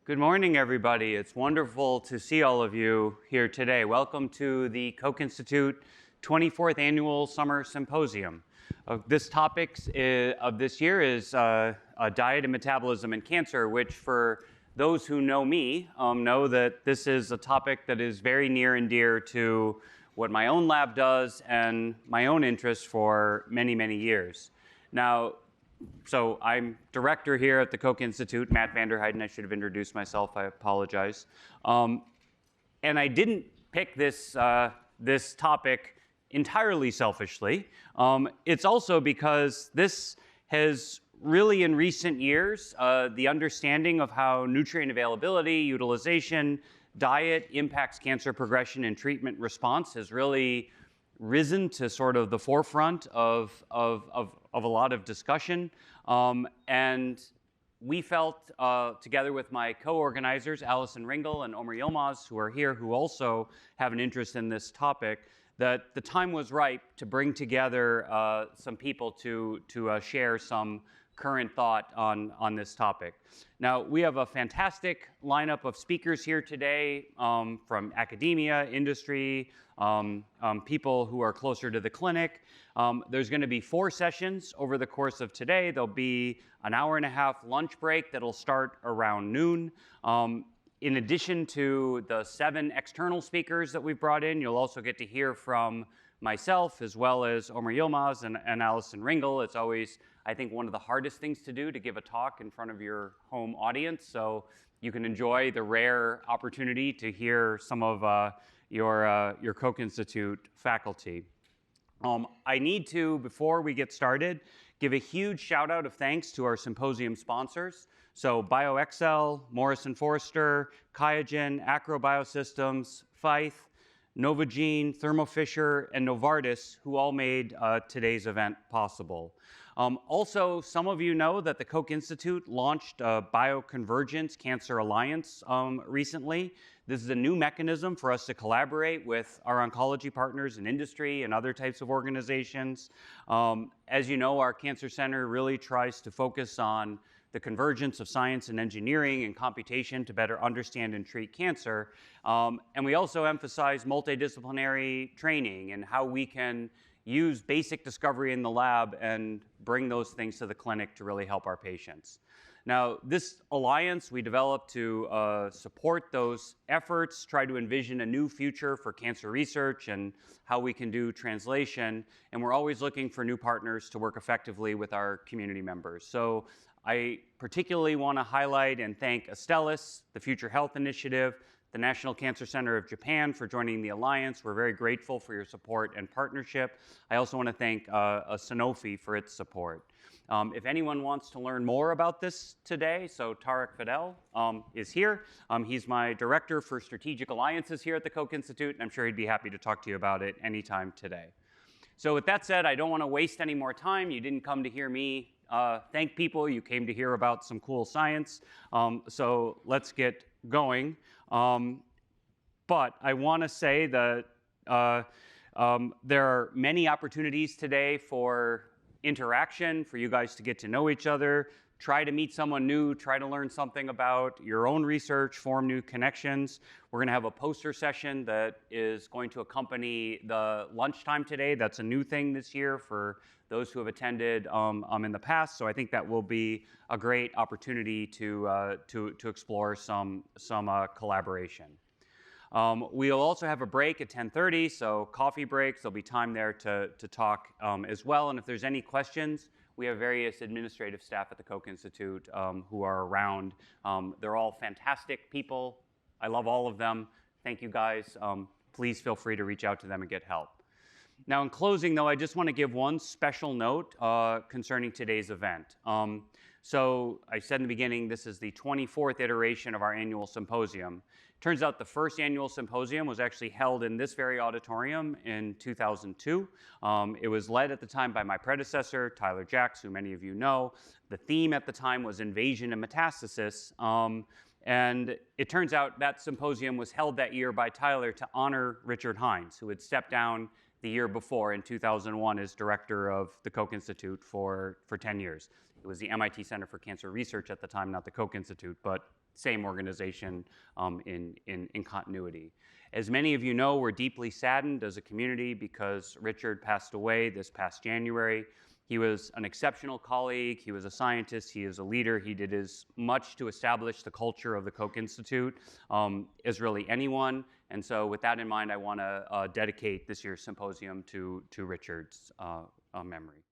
Good morning, everybody. It's wonderful to see all of you here today. Welcome to the Koch Institute 24th Annual Summer Symposium. This topic of this year is diet and metabolism and cancer, which for those who know me know that this is a topic that is very near and dear to what my own lab does and my own interest for many, many years. Now, so I'm director here at the Koch Institute, Matt Vander Heiden. I should have introduced myself. I apologize. And I didn't pick this topic entirely selfishly. It's also because this has really, in recent years, the understanding of how nutrient availability, utilization, diet impacts cancer progression and treatment response has really risen to sort of the forefront of a lot of discussion. And we felt, together with my co-organizers, Allison Ringel and Omer Yilmaz, who are here, who also have an interest in this topic, that the time was ripe to bring together some people to share some current thought on this topic. Now, we have a fantastic lineup of speakers here today from academia, industry, people who are closer to the clinic. There's going to be 4 sessions over the course of today. There'll be an hour-and-a-half lunch break that'll start around noon. In addition to the 7 external speakers that we've brought in, you'll also get to hear from myself as well as Omer Yilmaz and Allison Ringel. It's always, I think, one of the hardest things to do, to give a talk in front of your home audience. So you can enjoy the rare opportunity to hear some of your Koch Institute faculty. I need to, before we get started, give a huge shout out of thanks to our symposium sponsors. So BioXcel, Morrison Foerster, QIAGEN, Acro Biosystems, Fife, Novogene, Thermo Fisher, and Novartis, who all made today's event possible. Also, some of you know that the Koch Institute launched a Bioconvergence Cancer Alliance recently. This is a new mechanism for us to collaborate with our oncology partners in industry and other types of organizations. As you know, our Cancer Center really tries to focus on the convergence of science and engineering and computation to better understand and treat cancer. And we also emphasize multidisciplinary training and how we can use basic discovery in the lab and bring those things to the clinic to really help our patients. Now, this alliance we developed to support those efforts, try to envision a new future for cancer research and how we can do translation. And we're always looking for new partners to work effectively with our community members. So I particularly want to highlight and thank Astellas, the Future Health Initiative, the National Cancer Center of Japan for joining the alliance. We're very grateful for your support and partnership. I also want to thank Sanofi for its support. If anyone wants to learn more about this today, so Tarek Fadel is here. He's my director for strategic alliances here at the Koch Institute, and I'm sure he'd be happy to talk to you about it anytime today. So with that said, I don't want to waste any more time. You didn't come to hear me thank people. You came to hear about some cool science. So let's get going. But I want to say that there are many opportunities today for interaction, for you guys to get to know each other, try to meet someone new, try to learn something about your own research, form new connections. We're going to have a poster session that is going to accompany the lunchtime today. That's a new thing this year for those who have attended in the past. So I think that will be a great opportunity to explore some collaboration. We'll also have a break at 10:30, so coffee breaks. There'll be time there to talk as well. And if there's any questions, we have various administrative staff at the Koch Institute who are around. They're all fantastic people. I love all of them. Thank you, guys. Please feel free to reach out to them and get help. Now, in closing, though, I just want to give one special note concerning today's event. So I said in the beginning, this is the 24th iteration of our annual symposium. Turns out the first annual symposium was actually held in this very auditorium in 2002. It was led at the time by my predecessor, Tyler Jacks, who many of you know. The theme at the time was invasion and metastasis. And it turns out that symposium was held that year by Tyler to honor Richard Hines, who had stepped down the year before in 2001 as director of the Koch Institute for 10 years. It was the MIT Center for Cancer Research at the time, not the Koch Institute, but same organization in continuity. As many of you know, we're deeply saddened as a community because Richard passed away this past January. He was an exceptional colleague, he was a scientist, he is a leader, he did as much to establish the culture of the Koch Institute as really anyone. And so with that in mind, I want to dedicate this year's symposium to Richard's memory.